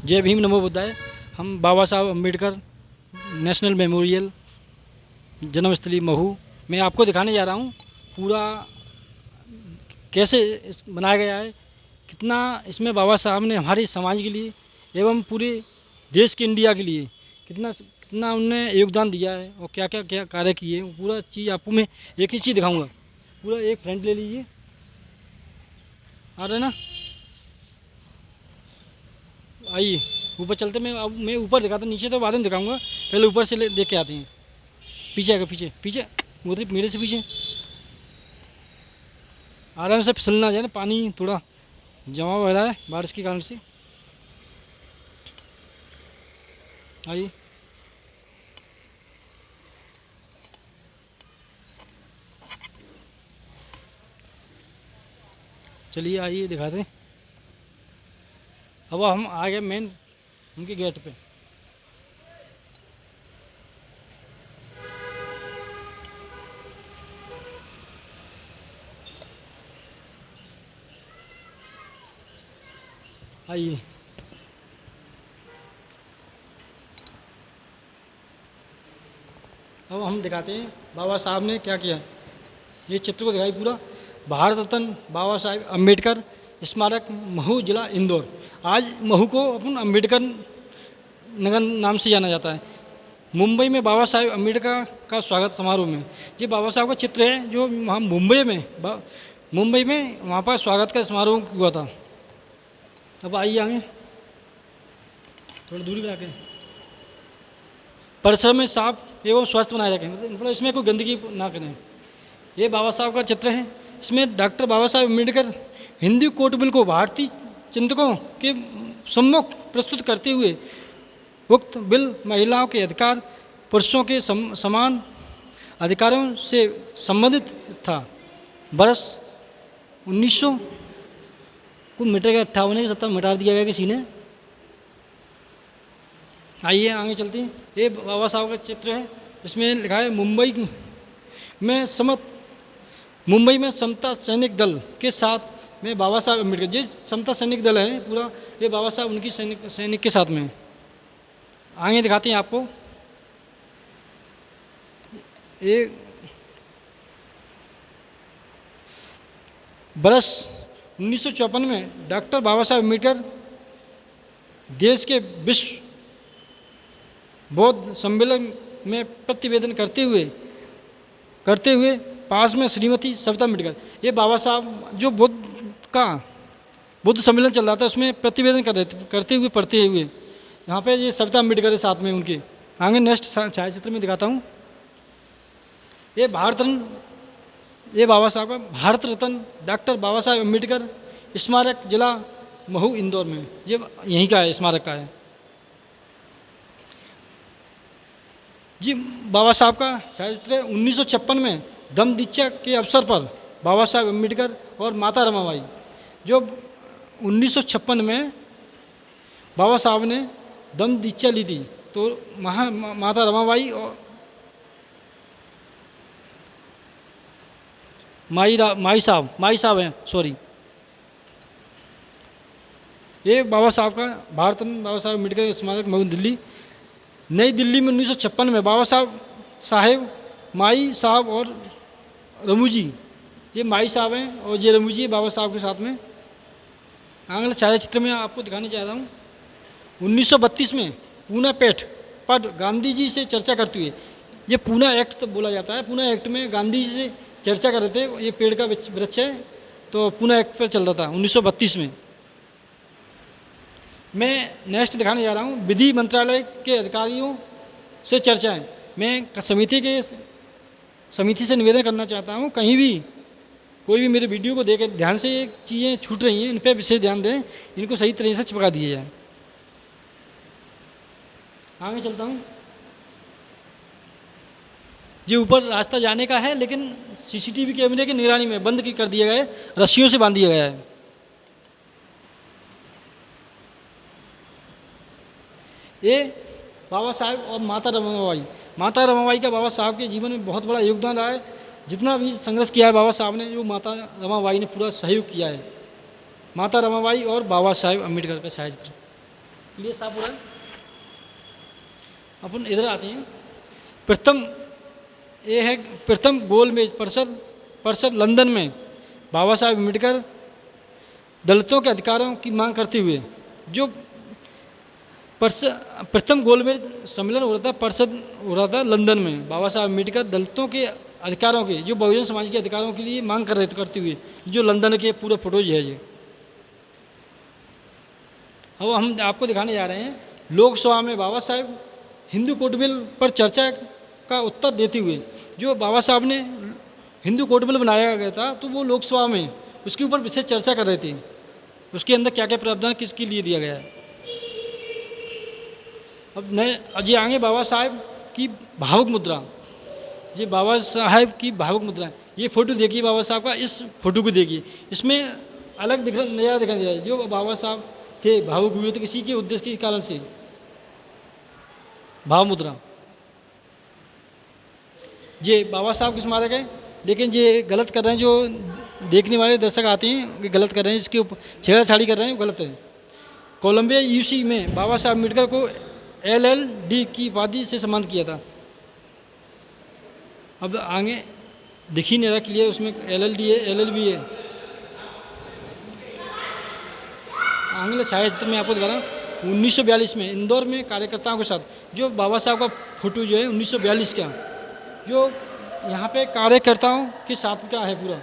जय भीम नमो बुद्धाय। हम बाबा Saheb Ambedkar national memorial जन्मस्थली महू मैं आपको दिखाने जा रहा हूँ पूरा कैसे बनाया गया है, कितना इसमें बाबा साहब ने हमारे समाज के लिए एवं पूरे देश के इंडिया के लिए कितना कितना उनने योगदान दिया है और क्या क्या क्या कार्य किए हैं, पूरा चीज़ आपको मैं एक ही चीज़ दिखाऊंगा। पूरा एक फ्रंट ले लीजिए, आ रहा है ना। आइए ऊपर चलते। मैं ऊपर दिखाता हूँ, नीचे तो बाद में दिखाऊंगा, पहले ऊपर से देख के आते हैं। पीछे आएगा, पीछे पीछे उधर मेरे से पीछे आराम से फिसलना जाए ना, पानी थोड़ा जमा हो रहा है बारिश के कारण से। आइए चलिए, आइए दिखाते हैं। अब हम आ गए मेन उनके गेट पे। आइए अब हम दिखाते हैं बाबा साहब ने क्या किया। ये चित्र को दिखाई पूरा। भारत रत्न बाबा साहेब अम्बेडकर स्मारक महू जिला इंदौर। आज महू को अपन अम्बेडकर नगर नाम से जाना जाता है। मुंबई में बाबा साहेब अम्बेडकर का स्वागत समारोह में ये बाबा साहब का चित्र है, जो वहाँ मुंबई में वहाँ पर स्वागत का समारोह हुआ था। अब आइए आगे, थोड़ी दूरी बना के। परिसर में साफ एवं स्वस्थ बनाए रखें, मतलब इसमें कोई गंदगी ना करें। ये बाबा साहब का चित्र है। इसमें डॉक्टर बाबा साहब अम्बेडकर हिंदी कोर्ट बिल को भारतीय चिंतकों के सम्मुख प्रस्तुत करते हुए उक्त बिल महिलाओं के अधिकार, पुरुषों के समान अधिकारों से संबंधित था। बरस 1900 को मिटेगा, 58 के 70 मिटा दिया गया किसी ने। आइए आगे चलते हैं। ये बाबा साहब का चित्र है। इसमें लिखा है मुंबई में समता सैनिक दल के साथ में बाबा साहब अम्बेडकर। ये समता सैनिक दल है पूरा, ये बाबा साहब उनकी सैनिक के साथ में। आगे दिखाते हैं आपको। ये बरस 1954 में डॉक्टर बाबा साहब अम्बेडकर देश के विश्व बौद्ध सम्मेलन में प्रतिवेदन करते हुए पास में श्रीमती सविता अम्बेडकर। ये बाबा साहब जो बुद्ध सम्मेलन चल रहा था उसमें प्रतिवेदन करते हुए पढ़ते हुए यहाँ पे ये सविता अम्बेडकर के साथ में उनके। आगे नेक्स्ट छायाचित्र में दिखाता हूँ। ये बाबा साहब का भारत रत्न डॉक्टर बाबा साहब अम्बेडकर स्मारक जिला महू इंदौर में, ये यहीं का है, स्मारक का है जी। बाबा साहब का छायाचित्र 1956 में दम दीक्षा के अवसर पर बाबा साहब अम्बेडकर और माता रमाबाई, जो 1956 में बाबा साहब ने दम दीक्षा ली थी, तो माता रमाबाई और माई साहब हैं, सॉरी। ये बाबा साहब का भारत रत्न बाबा साहब अम्बेडकर स्मारक महू दिल्ली, नई दिल्ली में 1956 में बाबा साहब माई साहब और रमू जी, ये माई साहब हैं और ये रमू जी बाबा साहब के साथ में। अगला छायाचित्र में आपको दिखाने जा रहा हूँ। 1932 में पूना पेठ पर गांधी जी से चर्चा करते हुए, ये पूना एक्ट तो बोला जाता है, पूना एक्ट में गांधी जी से चर्चा कर रहे थे। ये पेड़ का वृक्ष है, तो पूना एक्ट पर चल रहा था 1932 में। मैं नेक्स्ट दिखाने जा रहा हूँ विधि मंत्रालय के अधिकारियों से चर्चाएं। मैं समिति से निवेदन करना चाहता हूँ, कहीं भी कोई भी मेरे वीडियो को देख ध्यान से चीज़ें छूट रही हैं, इन पर विशेष ध्यान दें, इनको सही तरीके से चिपका दिया जाए। आगे चलता हूँ। ये ऊपर रास्ता जाने का है, लेकिन सीसीटीवी कैमरे की निगरानी में बंद कर दिया गया है, रस्सियों से बांध दिया गया है। ये बाबा साहब और माता रमाबाई का बाबा साहब के जीवन में बहुत बड़ा योगदान रहा है। जितना भी संघर्ष किया है बाबा साहब ने, जो माता रमाबाई ने पूरा सहयोग किया है। माता रमाबाई और बाबा साहेब अम्बेडकर का छायाचित्र। क्लियर साफ हो रहा है। अपन इधर आते हैं। प्रथम ये है प्रथम गोलमेज परिषद परिषद लंदन में बाबा साहब अम्बेडकर दलितों के अधिकारों की मांग करते हुए जो प्रथम गोलमेज सम्मेलन हो रहा था, परिषद हो रहा था लंदन में, बाबा साहब अम्बेडकर दलितों के अधिकारों के, जो बहुजन समाज के अधिकारों के लिए मांग कर रहे थे करते हुए, जो लंदन के पूरे फोटोज है ये। अब हम आपको दिखाने जा रहे हैं लोकसभा में बाबा साहब हिंदू कोड बिल पर चर्चा का उत्तर देते हुए, जो बाबा साहब ने हिंदू कोड बिल बनाया गया था तो वो लोकसभा में उसके ऊपर विशेष चर्चा कर रहे थे, उसके अंदर क्या क्या प्रावधान किसके लिए दिया गया है। अब नए अजय आगे बाबा साहब की भावुक मुद्रा, ये बाबा साहब की भावुक मुद्रा, ये फोटो देखिए बाबा साहब का, इस फोटो को देखिए, इसमें अलग नज़ारा दिखाई दे रहा है। जो बाबा साहब थे भावुक हुए थे किसी के उद्देश्य के कारण से, भाव मुद्रा। ये बाबा साहब किस मारे गए, लेकिन ये गलत कर रहे हैं, जो देखने वाले दर्शक आते हैं कि गलत कर रहे हैं, इसके ऊपर छेड़छाड़ी कर रहे हैं, गलत है। कोलंबिया यूसी में बाबा साहब अम्बेडकर को LLD की उपाधि से सम्मानित किया था। अब आगे दिख ही नहीं रहा क्लियर, उसमें LLD है LLB है। आंग्ल छायाचित्र में आपको दिखा रहा हूँ 1942 में इंदौर में कार्यकर्ताओं के साथ, जो बाबा साहब का फोटो जो है 1942 का, जो यहाँ पे कार्यकर्ताओं के साथ का है पूरा।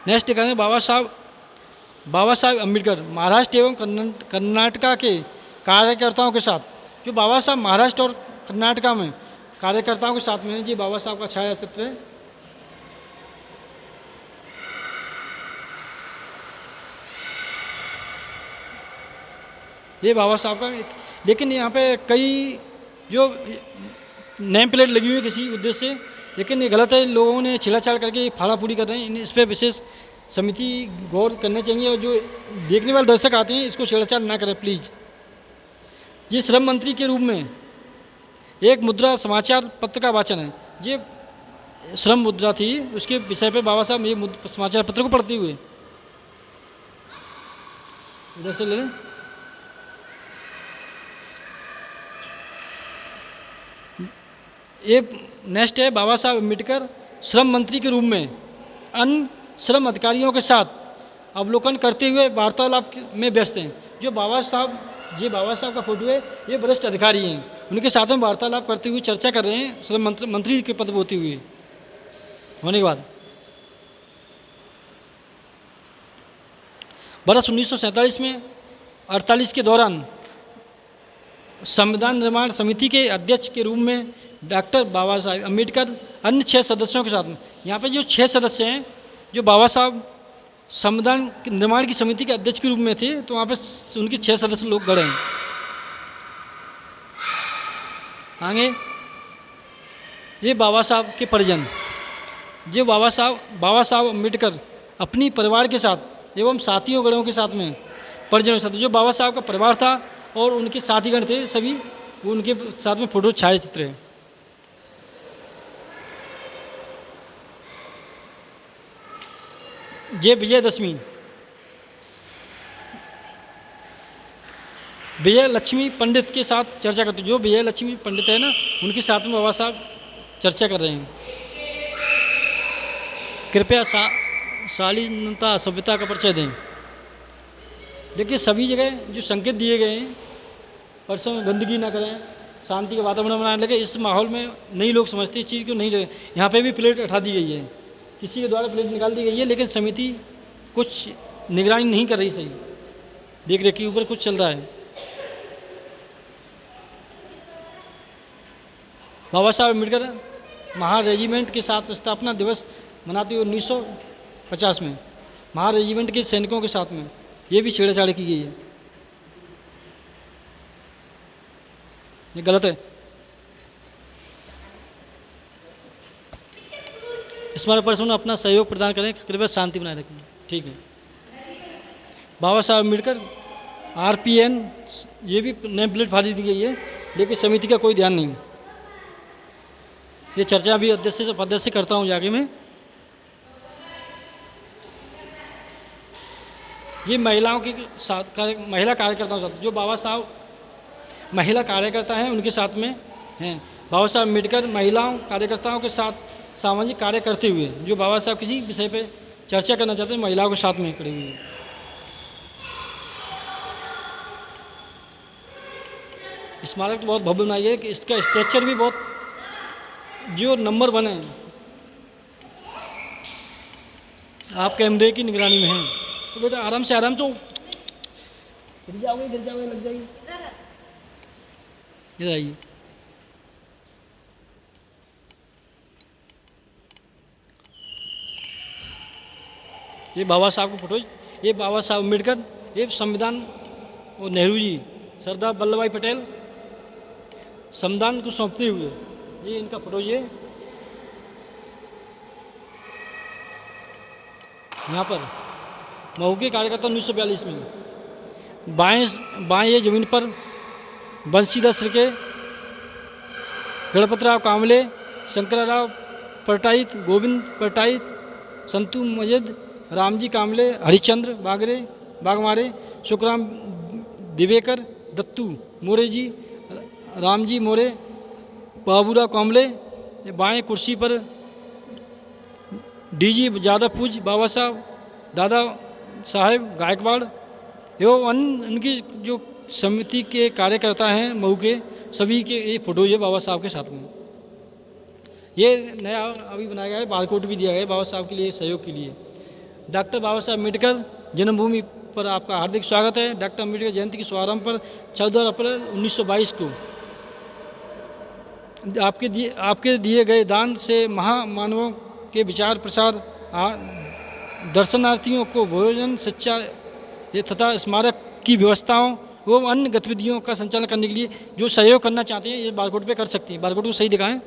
नेक्स्ट दिखा रहे हैं बाबा साहब अम्बेडकर महाराष्ट्र एवं कर्नाटका के कार्यकर्ताओं के साथ, जो बाबा साहब महाराष्ट्र और कर्नाटका में कार्यकर्ताओं के साथ में, ये बाबा साहब का छायाचित्र है। ये बाबा साहब का, लेकिन यहाँ पे कई जो नेम प्लेट लगी हुई है किसी उद्देश्य से, लेकिन ये गलत है, लोगों ने छेड़छाड़ करके फाड़ाफूड़ी कर रहे हैं, इस पर विशेष समिति गौर करना चाहिए, और जो देखने वाले दर्शक आते हैं इसको छेड़छाड़ ना करें प्लीज़। ये श्रम मंत्री के रूप में एक मुद्रा समाचार पत्र का वाचन है, ये श्रम मुद्रा थी, उसके विषय पे बाबा साहब ये समाचार पत्र को पढ़ते हुए, इधर से ले लें। ये नेक्स्ट है बाबा साहब अम्बेडकर श्रम मंत्री के रूप में अन्य श्रम अधिकारियों के साथ अवलोकन करते हुए वार्तालाप में व्यस्त हैं। जो बाबा साहब, ये बाबा साहब का फोटो है, ये वरिष्ठ अधिकारी हैं, उनके साथ में वार्तालाप करते हुए चर्चा कर रहे हैं श्रम मंत्री के पद होते हुए होने के बाद। वर्ष 1947 में 48 के दौरान संविधान निर्माण समिति के अध्यक्ष के रूप में डॉक्टर बाबा साहब अम्बेडकर अन्य 6 सदस्यों के साथ में, यहाँ पे जो 6 सदस्य हैं, जो बाबा साहब संविधान निर्माण की समिति के अध्यक्ष के रूप में थे, तो वहाँ पे उनके 6 सदस्य लोग गए हैं। आगे ये बाबा साहब के परिजन, जो बाबा साहब अम्बेडकर अपनी परिवार के साथ एवं साथियों गणों के साथ में, परिजनों के साथ, जो बाबा साहब का परिवार था और उनके साथीगण थे सभी, वो उनके साथ में फोटो छायाचित्र है। ये विजय लक्ष्मी पंडित के साथ चर्चा करते, जो विजय लक्ष्मी पंडित है ना, उनके साथ में बाबा साहब चर्चा कर रहे हैं। कृपया शालीनता सभ्यता का परिचय दें। देखिए सभी जगह जो संकेत दिए गए हैं, परसों में गंदगी ना करें, शांति का वातावरण बनाने लगे, इस माहौल में नहीं लोग समझते इस चीज़ को नहीं। यहाँ पे भी प्लेट उठा दी गई है, किसी के द्वारा प्लेट निकाल दी गई है, लेकिन समिति कुछ निगरानी नहीं कर रही, सही देख रेख के ऊपर कुछ चल रहा है। बाबा साहब अम्बेडकर महार रेजिमेंट के साथ स्थापना दिवस मनाते हुए 1950 में महार रेजिमेंट के सैनिकों के साथ में ये भी छेड़छाड़ की गई है, ये गलत है। स्मारक पर्सन अपना सहयोग प्रदान करें, कृपया शांति बनाए रखें। ठीक है। बाबा साहब अम्बेडकर RPN, ये भी नेम प्लेट फाड़ी दी गई है, लेकिन समिति का कोई ध्यान नहीं। ये चर्चा भी अध्यक्ष से करता हूँ जाके मैं। ये महिलाओं के साथ महिला कार्यकर्ताओं के साथ, जो बाबा साहब महिला कार्यकर्ता हैं उनके साथ में हैं। बाबा साहब अम्बेडकर महिलाओं कार्यकर्ताओं के साथ सामाजिक कार्य करते हुए, जो बाबा साहब किसी विषय पे चर्चा करना चाहते हैं, महिलाओं के साथ में खड़े हुए हैं। स्मारक तो बहुत भव्य बनाई है कि इसका स्ट्रक्चर भी बहुत, जो नंबर 1 है, आप कैमरे की निगरानी में हैं। तो बेटा आराम से गिर जाओगे लग जाएगी। इधर आइए। ये बाबा साहब की फोटो, ये बाबा साहब अम्बेडकर, ये संविधान और नेहरू जी, सरदार वल्लभ भाई पटेल संविधान को सौंपते हुए, ये इनका फोटो। ये यहाँ पर मऊ के कार्यकर्ता 1942 में बाएं ये जमीन पर बंशीधर सिरके, गणपतराव कामले, शंकरराव पटाईत, गोविंद पटाईत, संतू मजिद, रामजी कामले, हरिश्चंद्र बागमारे, सुखराम दिवेकर, दत्तू मोरे जी, रामजी मोरे, बाबूराव कामले। बाएं कुर्सी पर डीजी ज्यादा पूज बाबा साहब, दादा साहेब गायकवाड़ एवं अन्य उनकी जो समिति के कार्यकर्ता हैं मऊ के, सभी के ये फोटो है बाबा साहब के साथ में। ये नया अभी बनाया गया है, बारकोड भी दिया गया है बाबा साहब के लिए, सहयोग के लिए। डॉक्टर बाबा साहब अम्बेडकर जन्मभूमि पर आपका हार्दिक स्वागत है। डॉक्टर अम्बेडकर जयंती के शुभारंभ पर 14 अप्रैल 1922 को आपके दिए गए दान से महामानवों के विचार प्रसार, दर्शनार्थियों को भोजन, शिक्षा तथा स्मारक की व्यवस्थाओं व अन्य गतिविधियों का संचालन करने के लिए जो सहयोग करना चाहते हैं, ये बारकोड पे कर सकते हैं। बारकोड को सही दिखाएं।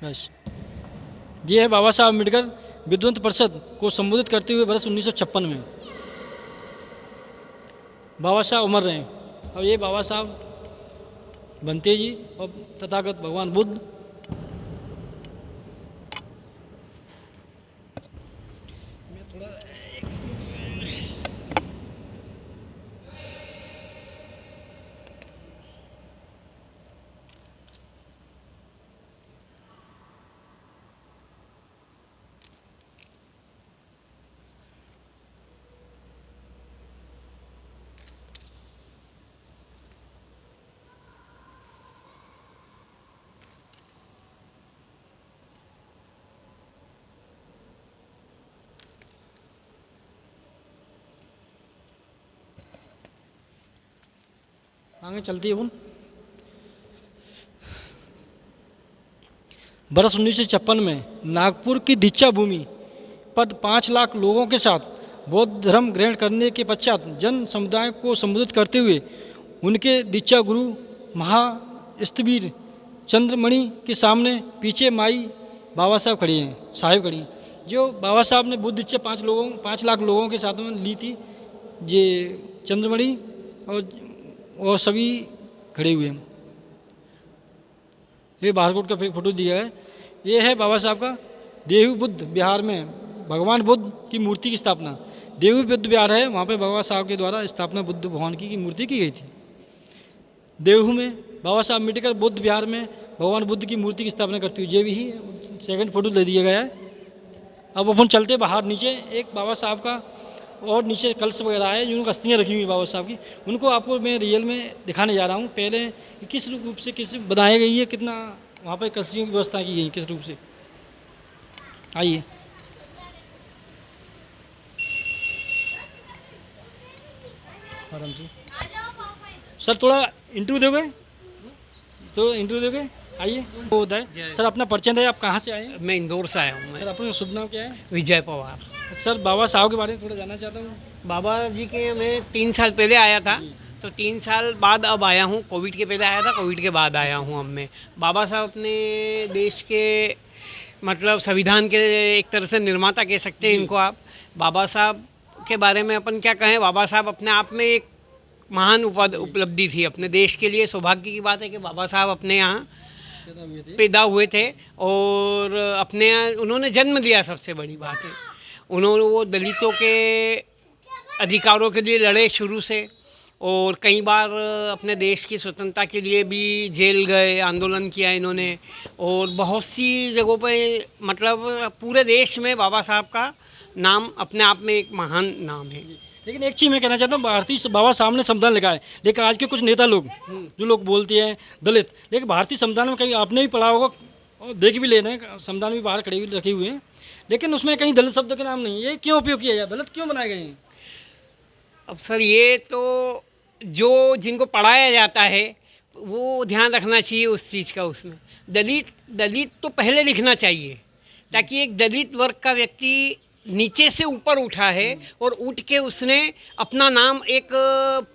बस ये है बाबा साहब अम्बेडकर विद्वत परिषद को संबोधित करते हुए वर्ष 1956 में बाबा साहब उमर रहे हैं। अब ये बाबा साहब बनते जी और तथागत भगवान बुद्ध। आगे चलती है। वर्ष 1956 में नागपुर की दीक्षा भूमि पर 5 लाख लोगों के साथ बौद्ध धर्म ग्रहण करने के पश्चात जन समुदाय को संबोधित करते हुए उनके दीक्षा गुरु महास्तवीर चंद्रमणि के सामने पीछे माई बाबा साहब खड़ी हैं, जो बाबा साहब ने बुद्ध दीक्षा 5 लाख लोगों के साथ में ली थी। ये चंद्रमणि और सभी खड़े हुए हैं। ये बारकोड का फोटो दिया है। ये है बाबा साहब का देहू बुद्ध विहार में भगवान बुद्ध की मूर्ति की स्थापना। देहू बुद्ध विहार है, वहाँ पे बाबा साहब के द्वारा स्थापना बुद्ध भगवान की मूर्ति की गई थी। देहू में बाबा साहब अम्बेडकर बुद्ध विहार में भगवान बुद्ध की मूर्ति की स्थापना करती हुई, ये भी सेकंड फोटो दे दिया गया है। अब अपन चलते बाहर नीचे, एक बाबा साहब का और नीचे कलश वगैरह है, जिनको अस्थियाँ रखी हुई बाबा साहब की, उनको आपको मैं रियल में दिखाने जा रहा हूँ। पहले किस रूप से किस बनाई गई है, कितना वहाँ पर कलशियों की व्यवस्था की गई किस रूप से। आइए आराम से। सर थोड़ा इंटरव्यू दोगे, आइए। वो है सर, अपना परिचय दें, आप कहाँ से आए हैं? मैं इंदौर से आया हूँ। सर अपना शुभ नाम क्या है? विजय पवार। सर बाबा साहब के बारे में थोड़ा जानना चाहता हूँ। बाबा जी के मैं 3 साल पहले आया था, तो 3 साल बाद अब आया हूँ। कोविड के पहले आया था, कोविड के बाद आया हूँ अब मैं। बाबा साहब अपने देश के मतलब संविधान के एक तरह से निर्माता कह सकते हैं इनको आप। बाबा साहब के बारे में अपन क्या कहें, बाबा साहब अपने आप में एक महान उपलब्धि थी अपने देश के लिए। सौभाग्य की बात है कि बाबा साहब अपने यहाँ पैदा हुए थे और अपने उन्होंने जन्म लिया, सबसे बड़ी बात है। उन्होंने वो दलितों के अधिकारों के लिए लड़े शुरू से, और कई बार अपने देश की स्वतंत्रता के लिए भी जेल गए, आंदोलन किया इन्होंने, और बहुत सी जगहों पे मतलब पूरे देश में बाबा साहब का नाम अपने आप में एक महान नाम है। लेकिन एक चीज़ मैं कहना चाहता हूँ, भारतीय बाबा साहब ने संविधान लिखा है, लेकिन आज के कुछ नेता लोग जो लोग बोलते हैं दलित, लेकिन भारतीय संविधान में कहीं आपने भी पढ़ा होगा और देख भी लेना है, संविधान भी बाहर खड़े हुए रखे हुए हैं, लेकिन उसमें कहीं दलित शब्द के नाम नहीं है। ये क्यों उपयोग किया जाए, दलित क्यों बनाए गए हैं? अब सर ये तो जो जिनको पढ़ाया जाता है वो ध्यान रखना चाहिए उस चीज़ का। उसमें दलित दलित तो पहले लिखना चाहिए, ताकि एक दलित वर्ग का व्यक्ति नीचे से ऊपर उठा है और उठ के उसने अपना नाम एक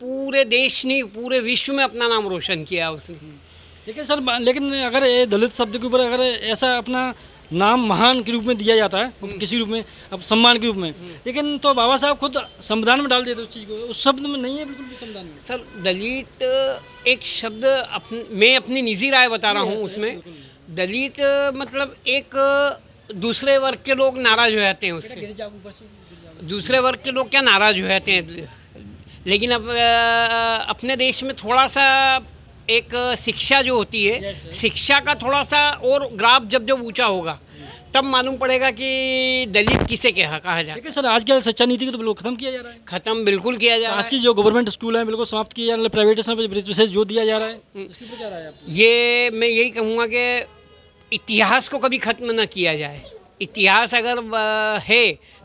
पूरे देश नहीं पूरे विश्व में अपना नाम रोशन किया उसने। लेकिन सर, लेकिन अगर ये दलित शब्द के ऊपर अगर ऐसा अपना नाम महान के रूप में दिया जाता है, किसी रूप में, अब सम्मान के रूप में, लेकिन तो बाबा साहब खुद संविधान में डाल देते उस चीज़ को, उस शब्द में नहीं है बिल्कुल भी संविधान में। सर दलित एक शब्द मैं अपनी निजी राय बता रहा हूँ उसमें, दलित मतलब एक दूसरे वर्ग के लोग नाराज हो जाते हैं उससे, दूसरे वर्ग के लोग क्या नाराज हो जाते हैं। लेकिन अब अपने देश में थोड़ा सा एक शिक्षा जो होती है, शिक्षा का थोड़ा सा और ग्राफ जब जब ऊंचा होगा तब मालूम पड़ेगा कि दलित किसे कहा जाता है। लेकिन सर आजकल शिक्षा नीति को तो बिल्कुल खत्म किया जा रहा है, खत्म बिल्कुल किया जा रहा है। आज की जो गवर्नमेंट स्कूल है बिल्कुल समाप्त किया जा रहा है, प्राइवेटेशन पर विशेष जोर दिया जा रहा है, इसके ऊपर क्या राय है आपकी? ये मैं यही कहूँगा कि इतिहास को कभी खत्म न किया जाए। इतिहास अगर है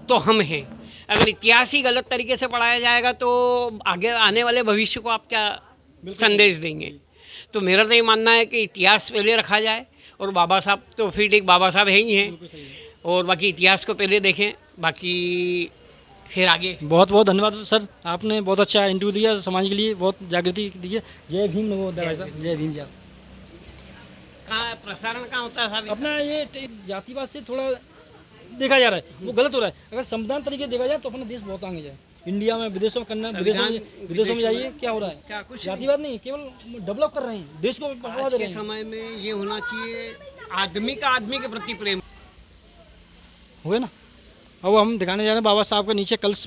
तो हम हैं, अगर इतिहास ही गलत तरीके से पढ़ाया जाएगा तो आगे आने वाले भविष्य को आप क्या संदेश देंगे। तो मेरा तो ये मानना है कि इतिहास पहले रखा जाए, और बाबा साहब तो फिर एक बाबा साहब है ही हैं, और बाकी इतिहास को पहले देखें, बाकी फिर आगे। बहुत बहुत धन्यवाद सर, आपने बहुत अच्छा इंटरव्यू दिया, समाज के लिए बहुत जागृति दी है। जय भीम, नमो बुद्धाय भाई साहब, जय भीम। जी कहाँ प्रसारण कहाँ होता है साहब? अपना ये जातिवाद से थोड़ा देखा जा रहा है, वो गलत हो रहा है। अगर संविधान तरीके देखा जाए तो अपना देश बहुत आगे जाए, इंडिया में, विदेशों में करना, विदेशों में जाइए, क्या हो रहा है, क्या कुछ जातिवाद नहीं, केवल डेवलप कर रहे हैं, देश को बढ़ावा दे रहे हैं। समय में ये होना चाहिए आदमी का आदमी के प्रति प्रेम हुए ना। अब हम दिखाने जा रहे हैं बाबा साहब का नीचे कलश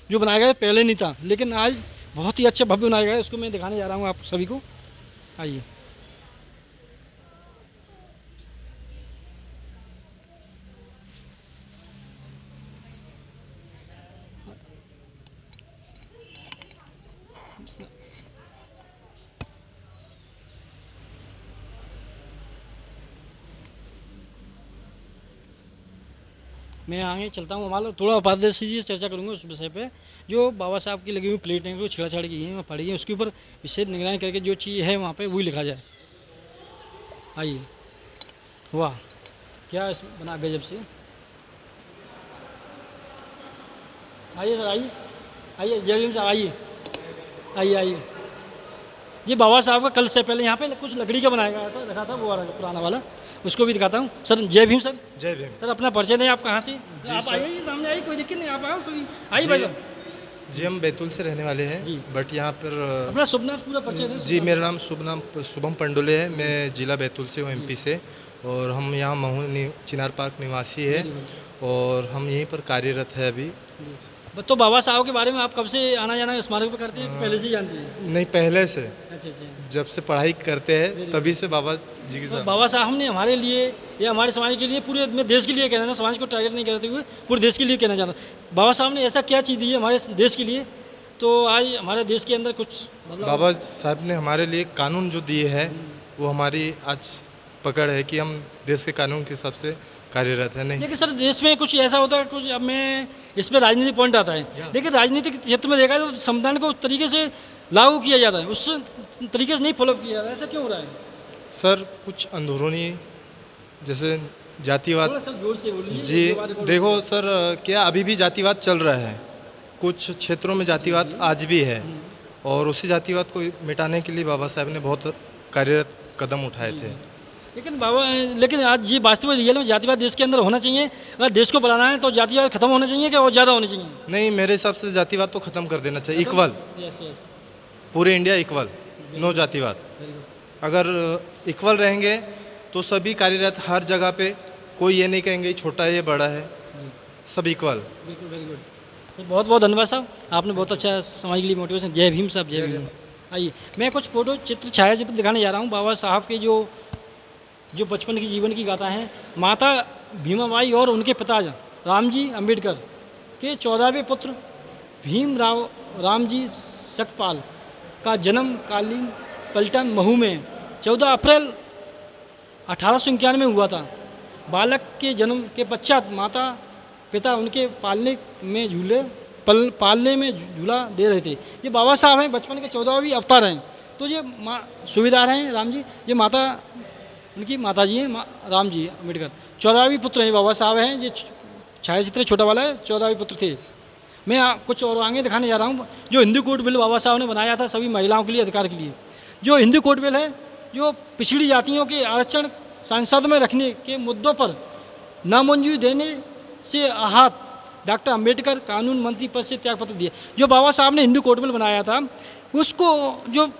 जो बनाया गया, पहले नहीं था, लेकिन आज बहुत ही अच्छे भव्य बनाया गया है, उसको मैं दिखाने जा रहा हूँ आप सभी को। आइए। मैं आगे चलता हूँ, मान लो थोड़ा उपाध्याय जी से चर्चा करूँगा उस विषय पे, जो बाबा साहब की लगी हुई प्लेटें को छेड़छाड़ की हैं, पड़ी हैं, उसके ऊपर विशेष निगरानी करके जो चीज़ है वहाँ पे वही लिखा जाए। आइए। वाह, क्या बना गजब से। आइए सर, आइए आइए, जय भीम साहब, आइए आइए आइए। ये बाबा साहब का कल से पहले यहाँ पे कुछ लकड़ी का बनाया गया था, रखा था, वो वाला पुराना वाला, उसको भी दिखाता हूँ। सर जय भीम सर। जय भीम सर, अपना परिचय दें, आप कहाँ से? आप आइए सामने, आइए, कोई दिक्कत नहीं, आप आओ सभी, आइए भाई साहब। जी, हम बैतूल से रहने वाले हैं, बट यहाँ पर अपना शुभ नाम पूरा परिचय दें। जी, मेरा नाम शुभम पंडोले है, मैं जिला बैतूल से हूँ, एमपी से, और हम यहाँ महू चिनार पार्क निवासी है, और हम यहीं पर कार्यरत है अभी। तो बाबा साहब के बारे में आप कब से आना जाना स्मारक पे करते हैं, पहले से ही जानते हैं? नहीं, पहले से। अच्छा अच्छा। जब से पढ़ाई करते हैं तभी से बाबा जी के साथ। बाबा साहब ने हमारे लिए या हमारे समाज के लिए, पूरे मैं देश के लिए कहना, समाज को टारगेट नहीं करते हुए पूरे देश के लिए कहना चाहता हूँ, बाबा साहब ने ऐसा क्या चीज़ दी है हमारे देश के लिए, तो आज हमारे देश के अंदर कुछ मतलब बाबा साहब ने हमारे लिए कानून जो दिए है, वो हमारी आज पकड़ है कि हम देश के कानून के हिसाब से कार्यरत है। नहीं, लेकिन सर देश में कुछ ऐसा होता है, कुछ अब मैं इस पर राजनीतिक पॉइंट आता है, लेकिन राजनीतिक क्षेत्र में देखा जाए तो संविधान को उस तरीके से लागू किया जाता है, उस तरीके से नहीं फॉलो किया जा रहा है, ऐसा क्यों हो रहा है? सर कुछ अंदरूनी, जैसे जातिवाद। थोड़ा सा जोर से बोलिए। जी देखो सर, क्या अभी भी जातिवाद चल रहा है, कुछ क्षेत्रों में जातिवाद आज भी है, और उसी जातिवाद को मिटाने के लिए बाबा साहब ने बहुत कार्यरत कदम उठाए थे। लेकिन आज ये वास्तव में रियल में जातिवाद देश के अंदर होना चाहिए, अगर देश को बढ़ाना है तो जातिवाद खत्म होना चाहिए क्या और ज़्यादा होना चाहिए? नहीं, मेरे हिसाब से जातिवाद तो खत्म कर देना चाहिए, इक्वल, पूरे इंडिया इक्वल, नो जातिवाद। अगर इक्वल रहेंगे तो सभी कार्यरत हर जगह पे, कोई ये नहीं कहेंगे छोटा है ये बड़ा है, सब इक्वल। बिल्कुल, वेरी गुड सर, बहुत बहुत धन्यवाद साहब, आपने बहुत अच्छा समाज के लिए मोटिवेशन। जय भीम साहब, जय भीम। आइए, मैं कुछ फोटो चित्र छाया चित्र दिखाने जा रहा हूँ बाबा साहब के जो बचपन की जीवन की गाथा है। माता भीमाबाई और उनके पिता रामजी अम्बेडकर के 14वें पुत्र भीमराव रामजी सकपाल का जन्म कालीन पलटन महू में 14 अप्रैल 1891 में हुआ था। बालक के जन्म के पश्चात माता पिता उनके पालने में झूला दे रहे थे। ये बाबा साहब हैं, बचपन के 14वें अवतार हैं। तो ये सूबेदार हैं राम जी, ये माता उनकी माता जी हैं राम जी अम्बेडकर, 14वें पुत्र हैं बाबा साहब हैं। ये छायाचित्र छोटा वाला है, 14वें पुत्र थे। मैं कुछ और आगे दिखाने जा रहा हूँ। जो हिंदू कोड बिल बाबा साहब ने बनाया था सभी महिलाओं के लिए अधिकार के लिए, जो हिंदू कोड बिल है, जो पिछड़ी जातियों के आरक्षण संसद में रखने के मुद्दों पर नामंजूरी देने से आहत डॉक्टर अंबेडकर कानून मंत्री पद से त्यागपत्र दिए। जो बाबा साहब ने हिंदू कोड बिल बनाया था उसको जो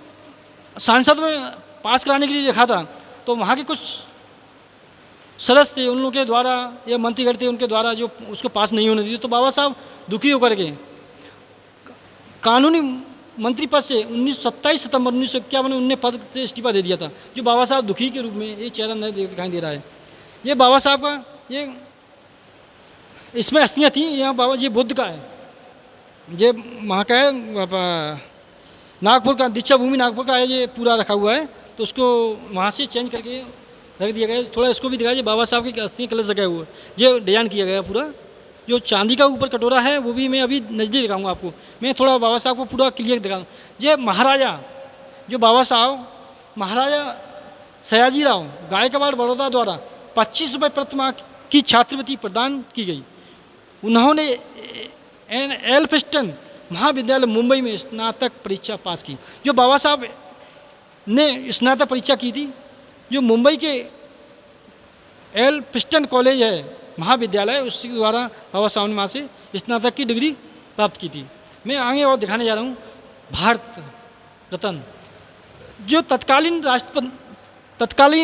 संसद में पास कराने के लिए लिखा था, तो वहाँ के कुछ सदस्य थे, उन लोगों के द्वारा या मंत्रीगण थे उनके द्वारा जो उसको पास नहीं होने दिए। तो बाबा साहब दुखी होकर के कानूनी मंत्री पद से 27 सितंबर 1951 में उनने पद से इस्तीफा दे दिया था। जो बाबा साहब दुखी के रूप में, ये चेहरा नहीं दिखाई दे रहा है, ये बाबा साहब का, ये इसमें अस्थियाँ थी। यहाँ बाबा ये बुद्ध का है, ये वहाँ का है, नागपुर का, दीक्षा भूमि नागपुर का है, ये पूरा रखा हुआ है। तो उसको वहाँ से चेंज करके रख दिया गया। थोड़ा इसको भी दिखाया, ये बाबा साहब की अस्थियाँ कलश लगाए हुए, ये डिजाइन किया गया पूरा। जो चांदी का ऊपर कटोरा है वो भी मैं अभी नज़दीक दिखाऊंगा आपको। मैं थोड़ा बाबा साहब को पूरा क्लियर दिखाऊँ। ये महाराजा, जो बाबा साहब महाराजा सयाजीराव गायकवाड़ बड़ौदा द्वारा 25 रुपये प्रतिमाह की छात्रवृत्ति प्रदान की गई। उन्होंने एल्फिस्टन महाविद्यालय मुंबई में स्नातक परीक्षा पास की। जो बाबा साहब ने स्नातक परीक्षा की थी, जो मुंबई के एल्फिस्टन कॉलेज है महाविद्यालय, उसके द्वारा बाबा साहब ने वहाँ से स्नातक की डिग्री प्राप्त की थी। मैं आगे और दिखाने जा रहा हूँ भारत रत्न, जो तत्कालीन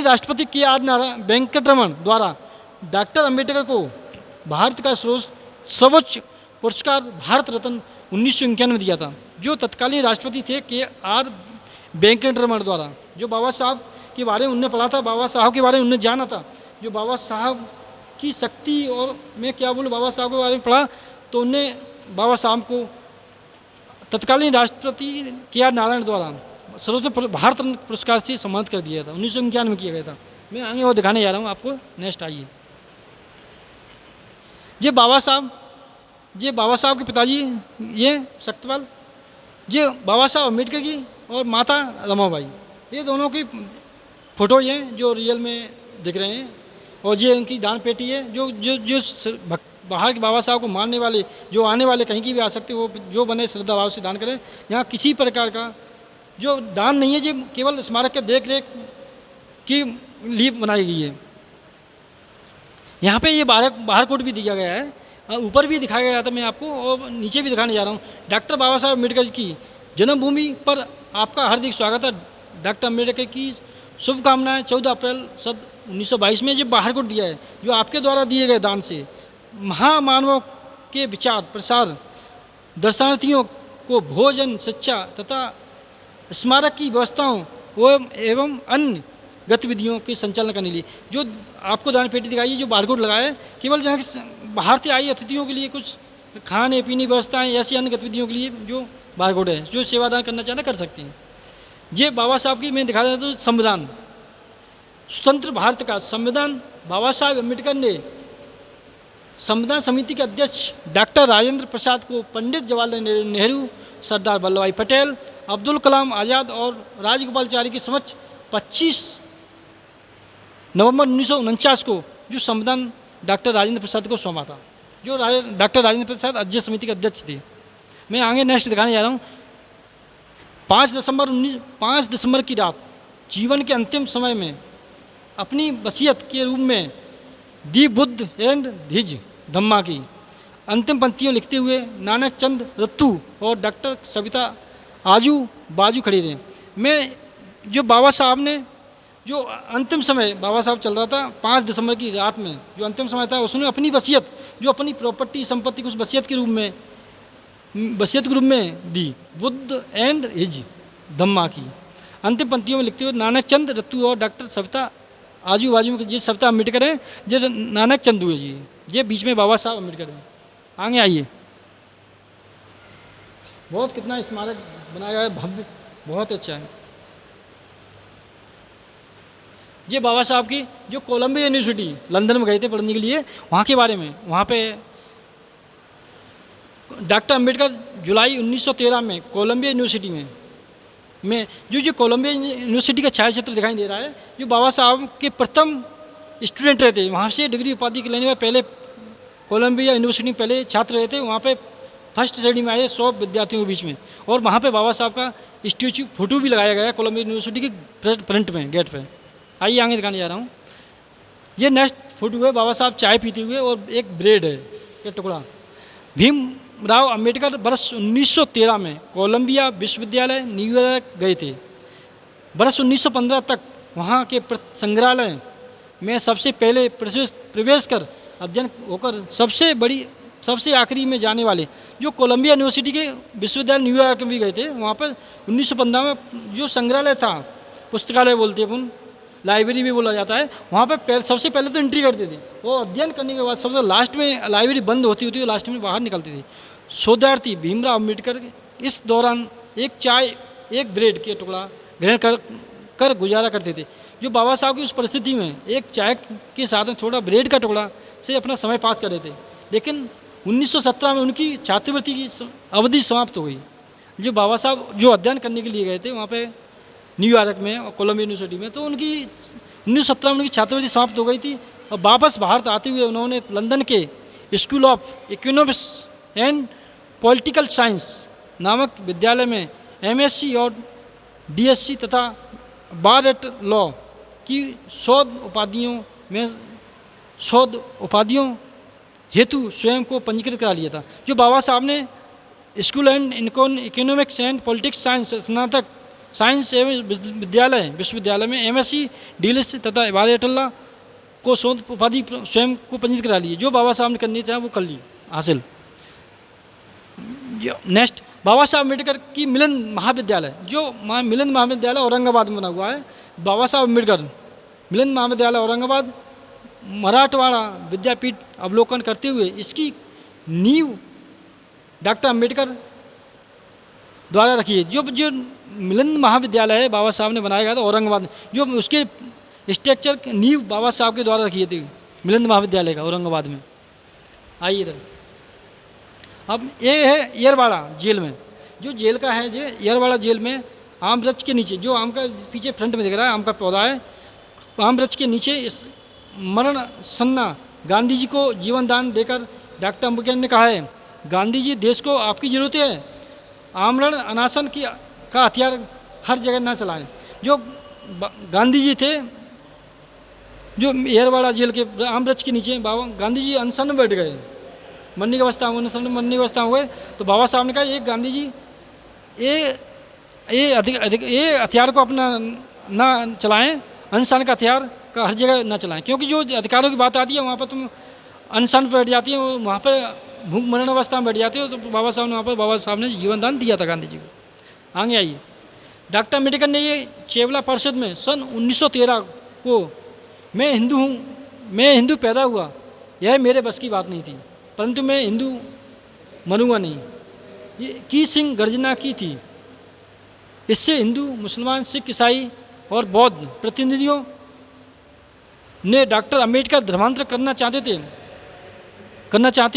राष्ट्रपति के आर वेंकटरमण द्वारा डॉक्टर अंबेडकर को भारत का सर्वोच्च पुरस्कार भारत रत्न 1991 में दिया था। जो तत्कालीन राष्ट्रपति थे के आर वेंकटरमण द्वारा, जो बाबा साहब के बारे में उनने पढ़ा था, बाबा साहब के बारे में उनने जाना था, जो बाबा साहब की शक्ति, और मैं क्या बोलूँ, बाबा साहब के बारे में पढ़ा, तो उनने बाबा साहब को तत्कालीन राष्ट्रपति के आर नारायण द्वारा सर्वोच्च भारत रत्न पुरस्कार से सम्मानित कर दिया था। 1991 में किया गया था। मैं आगे और दिखाने जा रहा हूँ आपको। नेक्स्ट आइए, ये बाबा साहब के पिताजी, ये सत्यपाल, ये बाबा साहब अम्बेडकर की और माता रमाबाई, ये दोनों की फ़ोटो ये जो रियल में दिख रहे हैं। और ये उनकी दान पेटी है। जो जो जो बाहर के बाबा साहब को मानने वाले, जो आने वाले कहीं की भी आ सकते, वो जो बने श्रद्धा भाव से दान करें। यहाँ किसी प्रकार का जो दान नहीं है, जो केवल स्मारक के देख रेख की लिए बनाई गई है। यहाँ पे ये बाहर कोड भी दिया गया है, ऊपर भी दिखाया गया था मैं आपको, और नीचे भी दिखाने जा रहा हूँ। डॉक्टर बाबा साहब अम्बेडकर की जन्मभूमि पर आपका हार्दिक स्वागत है। डॉक्टर अम्बेडकर की शुभकामनाएं। 14 अप्रैल 1922 में ये बाहर कोड दिया है, जो आपके द्वारा दिए गए दान से महामानवों के विचार प्रसार, दर्शनार्थियों को भोजन, शिक्षा तथा स्मारक की व्यवस्थाओं एवं अन्य गतिविधियों के संचालन करने के लिए जो आपको दान पेटी दिखाई है, जो बारकोड लगाया है, केवल जहाँ बाहर से आई अतिथियों के लिए कुछ खाने पीने व्यवस्थाएं, ऐसी अन्य गतिविधियों के लिए जो बारकोड है, जो सेवादान करना चाहते कर सकते हैं। ये बाबा साहब की मैं दिखा देता हूँ संविधान, स्वतंत्र भारत का संविधान। बाबा साहब अम्बेडकर ने संविधान समिति के अध्यक्ष डॉक्टर राजेंद्र प्रसाद को पंडित जवाहरलाल नेहरू, सरदार वल्लभ भाई पटेल, अब्दुल कलाम आज़ाद और राजगोपालाचारी के समक्ष 25 नवंबर 1949 को जो संविधान डॉक्टर राजेंद्र प्रसाद को सौंपा था। जो डॉक्टर राजेंद्र प्रसाद अध्यक्ष समिति के अध्यक्ष थे। मैं आगे नेक्स्ट दिखाने जा रहा हूँ। 5 दिसंबर की रात जीवन के अंतिम समय में अपनी वसीयत के रूप में दी बुद्ध एंड हिज धम्मा की अंतिम पंक्तियों लिखते हुए नानक चंद रत्तू और डॉक्टर सविता आजू बाजू खड़े थे। मैं जो बाबा साहब ने जो अंतिम समय बाबा साहब चल रहा था 5 दिसंबर की रात में, जो अंतिम समय था, उसने अपनी वसीयत, जो अपनी प्रॉपर्टी संपत्ति कुछ वसीयत के रूप में दी, बुद्ध एंड हिज धम्मा की। अंतिम पंक्तियों में लिखते हुए नानक चंद रत्तू और डॉक्टर सविता आजू बाजू में, ये सविता अम्बेडकर है, ये नानक चंद हुए जी, ये बीच में बाबा साहब अम्बेडकर हैं। आगे आइए, बहुत कितना स्मारक बनाया गया है, भव्य, बहुत अच्छा है। ये बाबा साहब की जो कोलंबिया यूनिवर्सिटी लंदन में गए थे पढ़ने के लिए, वहाँ के बारे में, वहाँ पे डॉक्टर अम्बेडकर जुलाई 1913 में कोलंबिया यूनिवर्सिटी में जो कोलंबिया यूनिवर्सिटी का छायाचित्र दिखाई दे रहा है, जो बाबा साहब के प्रथम स्टूडेंट रहे थे, वहाँ से डिग्री उपाधि के लेने वाले पहले कोलंबिया यूनिवर्सिटी में पहले छात्र रहे थे। वहाँ पे फर्स्ट श्रेणी में आए 100 विद्यार्थियों के बीच में, और वहाँ पे बाबा साहब का स्टैचू फोटो भी लगाया गया है कोलंबिया यूनिवर्सिटी के फ्रंट में, गेट पे। आइए आगे दिखाने जा रहा हूँ। ये नेक्स्ट फोटो है, बाबा साहब चाय पीते हुए और एक ब्रेड है ये टुकड़ा। भीमराव अंबेडकर वर्ष 1913 में कोलंबिया विश्वविद्यालय न्यूयॉर्क गए थे। वर्ष 1915 तक वहाँ के संग्रहालय में सबसे पहले प्रवेश कर अध्ययन होकर सबसे आखिरी में जाने वाले जो कोलंबिया यूनिवर्सिटी के विश्वविद्यालय न्यूयॉर्क में भी गए थे। वहाँ पर 1915 में जो संग्रहालय था, पुस्तकालय बोलते हैं अपन, लाइब्रेरी भी बोला जाता है, वहाँ पर सबसे पहले तो एंट्री करते थे, वो अध्ययन करने के बाद सबसे लास्ट में लाइब्रेरी बंद होती है, लास्ट में बाहर निकलते थे। शोधार्थी भीमराव अम्बेडकर इस दौरान एक चाय एक ब्रेड के टुकड़ा ग्रहण कर गुजारा करते थे। जो बाबा साहब की उस परिस्थिति में एक चाय के साथ में थोड़ा ब्रेड का टुकड़ा से अपना समय पास कर रहे थे, लेकिन 1917 में उनकी छात्रवृत्ति की अवधि समाप्त हो गई। जो बाबा साहब जो अध्ययन करने के लिए गए थे वहाँ पे न्यूयॉर्क में और कोलंबिया यूनिवर्सिटी में, तो उनकी 1917 में उनकी छात्रवृत्ति समाप्त हो गई थी, और वापस भारत आते हुए उन्होंने लंदन के school of economics and political science नामक विद्यालय में एमएससी और डीएससी तथा बार एट लॉ की शोध उपाधियों हेतु स्वयं को पंजीकृत करा लिया था। जो बाबा साहब ने school and economics and politics science स्नातक साइंस एवं विश्वविद्यालय में एमएससी डीएससी तथा बार एट लॉ को शोध उपाधि स्वयं को पंजीकृत करा लिए। जो बाबा साहब ने करनी चाहे वो कर ली हासिल। नेक्स्ट, बाबा साहब अम्बेडकर की मिलन महाविद्यालय, जो मिलन महाविद्यालय औरंगाबाद में बना हुआ है। बाबा साहब अम्बेडकर मिलन महाविद्यालय औरंगाबाद मराठवाड़ा विद्यापीठ अवलोकन करते हुए इसकी नींव डॉक्टर अम्बेडकर द्वारा रखी है। जो मिलन महाविद्यालय है बाबा साहब ने बनाया गया था औरंगाबाद में, जो उसके स्ट्रक्चर की नींव बाबा साहब के द्वारा रखी थी मिलन महाविद्यालय का औरंगाबाद में। आइए इधर, अब ये है येरवाड़ा जेल में, जो जेल का है, जो येरवाड़ा जेल में आम वृक्ष के नीचे, जो आम का पीछे फ्रंट में दिख रहा है आम का पौधा है, आम वृक्ष के नीचे इस मरण सन्ना गांधी जी को जीवन दान देकर डॉक्टर अम्बेडकर ने कहा है, गांधी जी देश को आपकी ज़रूरत है, आमरण अनासन का हथियार हर जगह ना चलाएं। जो गांधी जी थे, जो येरवाड़ा जेल के आम वृक्ष के नीचे बाबा गांधी जी अनशन में बैठ गए, मरने की अवस्था में, अनशन में मरने की अवस्था में हुए, तो बाबा साहब ने कहा ये गांधी जी ये हथियार को अपना ना चलाएं, अनशन का हथियार का हर जगह ना चलाएं, क्योंकि जो अधिकारों की बात आती है वहाँ पर तुम अनशन पर बैठ जाती है, वहाँ पर भूख मरण अवस्था में बैठ जाते हो। तो बाबा साहब ने वहाँ पर बाबा साहब ने जीवन दान दिया था गांधी जी को। आगे आइए, डॉक्टर अम्बेडकर ने ये चेवला परिषद में सन 1913 को मैं हिंदू हूँ, मैं हिंदू पैदा हुआ, यह मेरे बस की बात नहीं थी, परंतु मैं हिंदू मरूंगा नहीं, ये की सिंह गर्जना की थी। इससे हिंदू मुसलमान सिख ईसाई और बौद्ध प्रतिनिधियों ने डॉक्टर अम्बेडकर धर्मांतर करना चाहते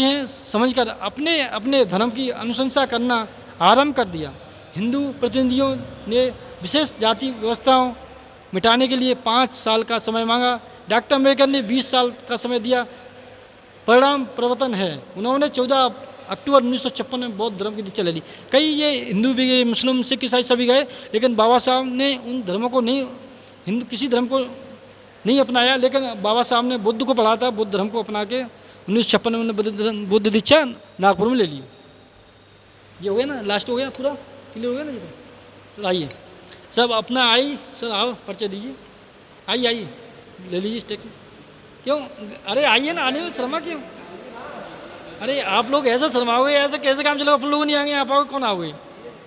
हैं समझकर अपने अपने धर्म की अनुशंसा करना आरंभ कर दिया। हिंदू प्रतिनिधियों ने विशेष जाति व्यवस्थाओं मिटाने के लिए 5 साल का समय मांगा। डॉक्टर अम्बेडकर ने 20 साल का समय दिया। परिणाम प्रवर्तन है, उन्होंने 14 अक्टूबर 1956 में बौद्ध धर्म की दीक्षा ले ली। कई ये हिंदू भी गए, मुस्लिम सिख ईसाई सभी गए, लेकिन बाबा साहब ने उन धर्मों को नहीं, किसी धर्म को नहीं अपनाया, लेकिन बाबा साहब ने बुद्ध को पढ़ा था, बुद्ध धर्म को अपना के 1956 में बुद्ध दीक्षा नागपुर में ले ली। ये हो गया ना, लास्ट हो गया, पूरा क्लियर हो गया ना। ये तो आइए सब अपना आई सर, आओ पर्चे दीजिए। आइए आइए, ले लीजिए टैक्सी। क्यों? अरे आइए ना, आने में शर्मा क्यों? अरे आप लोग ऐसा शर्माओगे, ऐसा कैसे काम चलेगा? अपन लोग नहीं आएंगे, आप आओगे, कौन आओगे?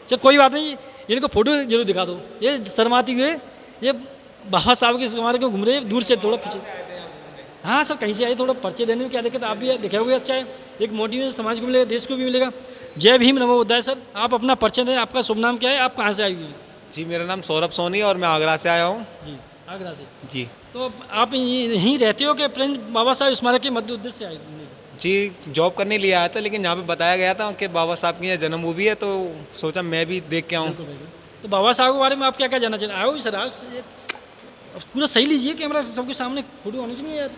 चल कोई बात नहीं, इनको फोटो जरूर दिखा दो। ये शर्माती हुए ये बाबा साहब के हमारे क्यों घूम रहे हैं? दूर से थोड़ा पीछे। हाँ सर, कहीं से आए, थोड़ा पर्चे देने में क्या दिक्कत? आप भी दिखाओगे, अच्छा है, एक मोटिवेशन समाज को मिलेगा, देश को भी मिलेगा। जय भीम नमो बुद्धाय। सर आप अपना पर्चे दें, आपका शुभ नाम क्या है, आप कहाँ से आई हुई हैं? जी, मेरा नाम सौरभ सोनी और मैं आगरा से आया हूँ। जी, आगरा से। जी तो आप यहीं रहते हो कि फ्रेंड बाबा साहब स्मारक के मध्य उद्देश्य से आए घूमने? जी, जॉब करने लिए आया था, लेकिन यहाँ पे बताया गया था कि बाबा साहब की यहाँ जन्मभूमि है, तो सोचा मैं भी देख के आऊँ। बिल्कुल बिल्कुल। तो बाबा साहब के बारे में आप क्या क्या जानना चाहते हैं? आओ सर, आप पूरा सही लीजिए, कैमरा सबके सामने फोटो होनी चाहिए यार।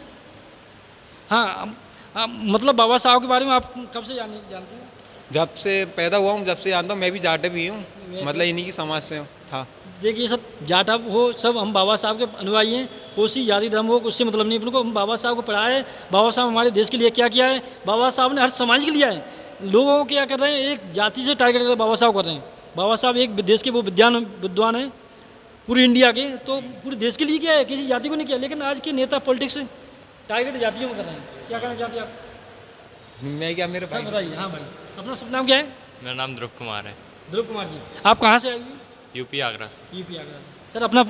हाँ, मतलब बाबा साहब के बारे में आप कब से जानते हैं? जब से पैदा हुआ हूँ, जब से जानता हूँ, मैं भी जाट भी हूँ, वैसे- मतलब इन्हीं की समाज से था। देखिए सब जाट आप हो, सब हम बाबा साहब के अनुयायी हैं। कोई जाति धर्म हो, उससे मतलब नहीं, उनको हम बाबा साहब को पढ़ा है। बाबा साहब हमारे देश के लिए क्या किया है, बाबा साहब ने हर समाज के लिया है। लोगों को क्या कर रहे हैं, एक जाति से टारगेट कर बाबा साहब कर रहे हैं। बाबा साहब एक देश के वो विद्वान हैं पूरी इंडिया के, तो पूरे देश के लिए किया है, किसी जाति को नहीं किया। लेकिन आज के नेता पॉलिटिक्स टारगेट जातियों में कर रहे हैं। क्या कहना चाहते हैं आप? मैं क्या, मेरे सर भाई। बताइए। हाँ भाई, अपना शुभ नाम क्या है? मेरा नाम ध्रुव कुमार है, ध्रुव कुमार जी। आप कहाँ से आए हुए? यूपी आगरा से। यूपी आगरा से। सर अपना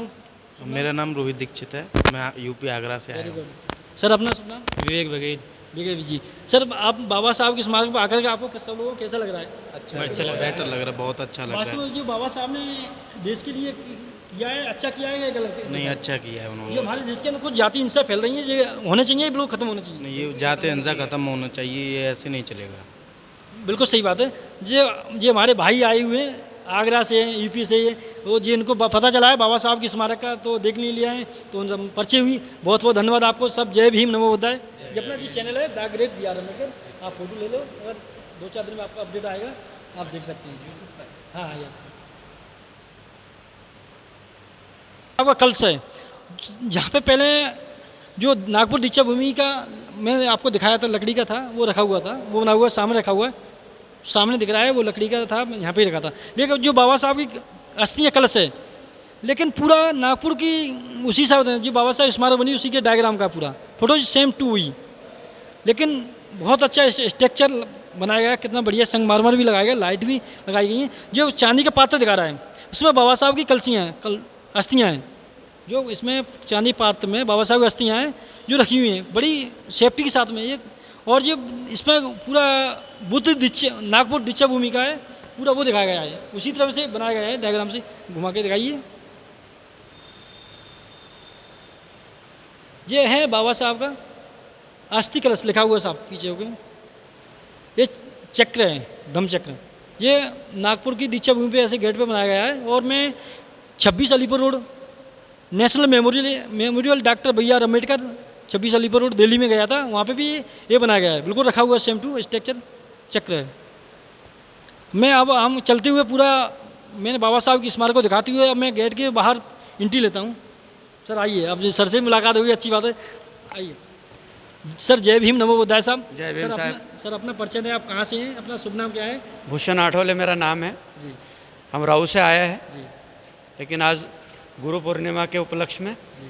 मेरा नाम रोहित दीक्षित है, मैं यूपी आगरा से आया वेरी हूँ। गुड। सर अपना शुभ नाम? विवेक बघेल। विवेक जी। सर आप बाबा साहब के स्मारक पर आकर के आपको सब लोगों को कैसा लग रहा है? अच्छा अच्छा लग रहा है। बेटर लग रहा है, बहुत अच्छा लग वास्तव रहा है। में जो बाबा साहब ने देश के लिए किया है, अच्छा किया है या गलत? नहीं, अच्छा किया है जो उन्होंने। हमारे देश के अंदर कुछ जाति हिंसा फैल रही है, ये होने चाहिए, ये बिल्कुल खत्म होना चाहिए। नहीं, ये जाति हिंसा खत्म होना चाहिए, ये ऐसे नहीं चलेगा। बिल्कुल सही बात है। जो हमारे भाई आए हुए हैं आगरा से, यूपी से, वो जी इनको पता चला है बाबा साहब की स्मारक का, तो देख नहीं लिया है, तो उन सब पर्चे हुई। बहुत बहुत धन्यवाद आपको सब। जय भीम नमो बुद्धाय। ये अपना जी चैनल है the great B R Ambedkar, आप फोटो ले लो, अगर 2-4 दिन में आपका अपडेट आएगा, आप देख सकते हैं। हाँ हाँ, यस। आपका कल्स है, जहाँ पे पहले जो नागपुर दीक्षा भूमि का मैंने आपको दिखाया था, लकड़ी का था, वो रखा हुआ था, वो बना हुआ सामने रखा हुआ है, सामने दिख रहा है, वो लकड़ी का था, यहाँ पे ही रखा था। लेकिन जो बाबा साहब की अस्थि कलश है, लेकिन पूरा नागपुर की उसी साहब जो बाबा साहब स्मारक बनी उसी के डायग्राम का पूरा फोटो सेम टू हुई। लेकिन बहुत अच्छा स्ट्रक्चर बनाया गया, कितना बढ़िया, संगमरमर भी लगाया गया, लाइट भी लगाई गई है। जो चांदी का पात्र दिखा रहा है, उसमें बाबा साहब की कलसियाँ हैं, अस्थियाँ हैं, जो इसमें चांदी पात्र में बाबा साहब की अस्थियाँ हैं जो रखी हुई हैं बड़ी सेफ्टी के साथ में ये। और ये इसमें पूरा बुद्ध दीक्षा नागपुर दीक्षा भूमि का है, पूरा वो दिखाया गया है, उसी तरह से बनाया गया है, डायग्राम से घुमा के दिखाइए। ये है बाबा साहब का अस्थि कलश, लिखा हुआ साहब पीछे हो गए। ये चक्र है, धम्म चक्र, ये नागपुर की दीक्षा भूमि पे ऐसे गेट पे बनाया गया है। और मैं 26 Alipur road national memorial doctor B R Ambedkar 26 Alipur road Delhi में गया था, वहाँ पे भी ये बनाया गया है, बिल्कुल रखा हुआ है, सेम टू स्ट्रक्चर चक्र है। मैं अब हम चलते हुए पूरा मैंने बाबा साहब की स्मारक को दिखाते हुए अब मैं गेट के बाहर एंट्री लेता हूँ। सर आइए, अब सर से मुलाकात हुई, अच्छी बात है, आइए। सर जय भीम नमो बुद्धाय साहब। जय भीम सर साहब। सर अपना परिचय दें, आप कहाँ से हैं, अपना शुभ नाम क्या है? भूषण आठवले मेरा नाम है, जी हम राऊ से आए हैं, जी लेकिन आज गुरु पूर्णिमा के उपलक्ष्य में जी,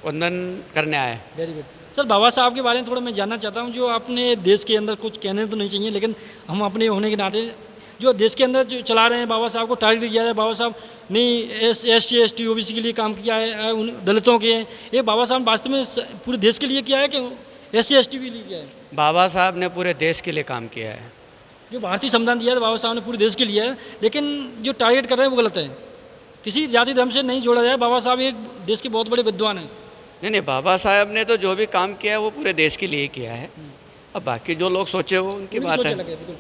वंदन करने आए हैं। Very good. सर बाबा साहब के बारे में थोड़ा मैं जानना चाहता हूँ, जो आपने देश के अंदर कुछ कहने तो नहीं चाहिए, लेकिन हम अपने होने के नाते जो देश के अंदर जो चला रहे हैं, बाबा साहब को टारगेट किया है, बाबा साहब ने SC ST OBC के लिए काम किया है, उन दलितों के, ये बाबा साहब वास्तव में पूरे देश के लिए किया है कि SC ST के लिए किया है? बाबा साहब ने पूरे देश के लिए काम किया है। जो भारतीय संविधान दिया है बाबा साहब ने पूरे देश के लिए है, लेकिन जो टारगेट कर रहे हैं वो गलत है, किसी जाति धर्म से नहीं जोड़ा जाए। बाबा साहब एक देश के बहुत बड़े विद्वान हैं। नहीं, बाबा साहब ने तो जो भी काम किया है वो पूरे देश के लिए किया है। अब बाकी जो लोग सोचे वो उनकी उनकी बात सोच है। अलग बिल्कुल।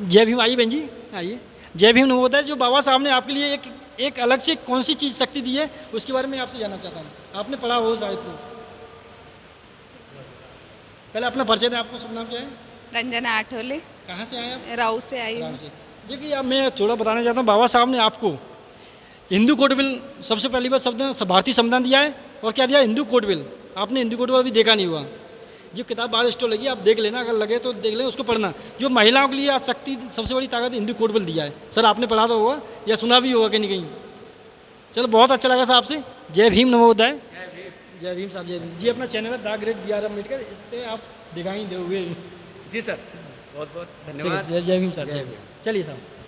जय भीम। आइए बहन जी, आइए। जय भीम नमो बुद्धाय। जो बाबा साहब ने आपके लिए एक अलग से कौन सी चीज़ शक्ति दी है, उसके बारे में आपसे जानना चाहता हूँ। आपने पढ़ा हो शायद तो। पहले अपना परिचय दें, आपको शुभ नाम क्या है? रंजना आठवले, कहाँ से आए आप? राऊ से आई राम हूँ। से। देखिए अब मैं थोड़ा बताना चाहता हूँ, बाबा साहब ने आपको हिंदू कोड बिल सबसे पहली बार शब्द भारतीय संविधान दिया है, और क्या दिया? Hindu code bill. आपने हिंदू कोड बिल अभी देखा नहीं हुआ, जो किताब बाहर स्टोर लगी आप देख लेना, अगर लगे तो देख लें, उसको पढ़ना। जो महिलाओं के लिए आज शक्ति सबसे बड़ी ताकत हिंदू कोड बिल दिया है। सर आपने पढ़ा तो होगा या सुना भी होगा कहीं कहीं। चलो बहुत अच्छा लगा साहब से। जय भीम, नमोदय। जय भीम साहब, जय भीम जी। अपना चैनल है द ग्रेट बी.आर. अम्बेडकर, इस पर आप दिखाई दोगे। जी सर, बहुत बहुत जय भीम सर, जय भीम। चलिए साहब।